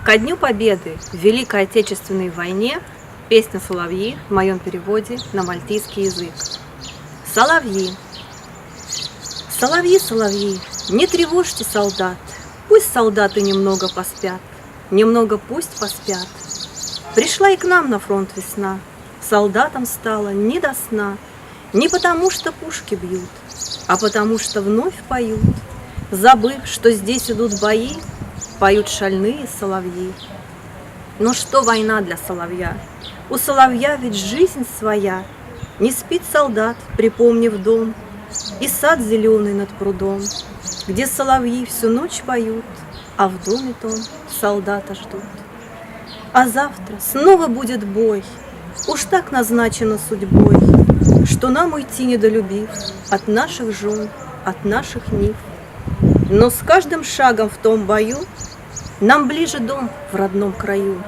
Ко Дню Победы в Великой Отечественной войне песня «Соловьи» в моем переводе на мальтийский язык. Соловьи. Соловьи, соловьи, не тревожьте солдат, пусть солдаты немного поспят, немного пусть поспят. Пришла и к нам на фронт весна, солдатам стало не до сна, не потому что пушки бьют, а потому что вновь поют, забыв, что здесь идут бои, поют шальные соловьи. Но что война для соловья? У соловья ведь жизнь своя. Не спит солдат, припомнив дом, и сад зеленый над прудом, где соловьи всю ночь поют, а в доме том солдата ждут. А завтра снова будет бой, уж так назначено судьбой, что нам уйти недолюбив от наших жен, от наших нив. Но с каждым шагом в том бою нам ближе дом в родном краю.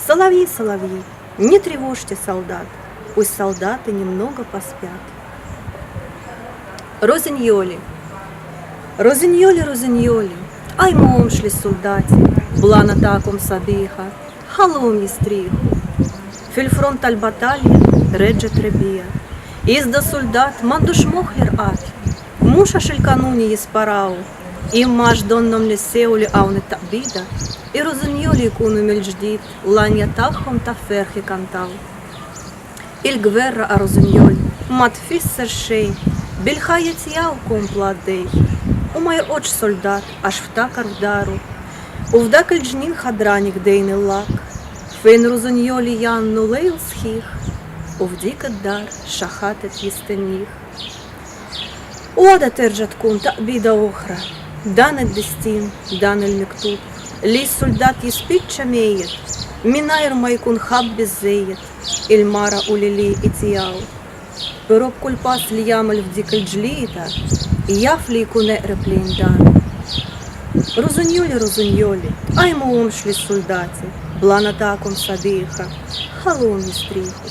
Соловьи, соловьи, не тревожьте солдат, пусть солдаты немного поспят. Розиньоли. Розиньоли, розиньоли, ай мом шли солдаті, блана таком сабіха, халом їстріху. Фільфронт аль баталія, реджа требія, ізда солдат мандуш мохлір ат, муша шелькануні єспарау, і маш донном лісеулі ауне табіда, і розиньоли куну мельждіт, ланья тахом та ферхи кантау. Иль гверра а розиньоль, мат фіссер шей, більхаєць яу компладей, у май оч солдат, аж втакар вдару, увдакель джнін хадранік дейний лак, фейн розиньолі янну лейл схіх, увдікет дар шахатет їстеніг. Ода терджат кун та біда охра, данет дестін, данель мектуб, ліс солдат їспіт чамеєт, мінайр майкун хаб беззеєт, ільмара улілі і ціяу. Пироб кульпас ліямель вдікель джліта, і яфлі куне репліндан. Розуньолі, розуньолі, ай моом шлі солдаті, блана таком сабіха, халом їстріху.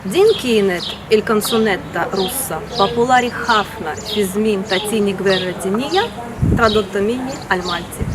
Din kienet il-kanzunetta russa popolari ħafna fi żmien ta' Tini Gwerra Dinjija tradotta minni għal Malti.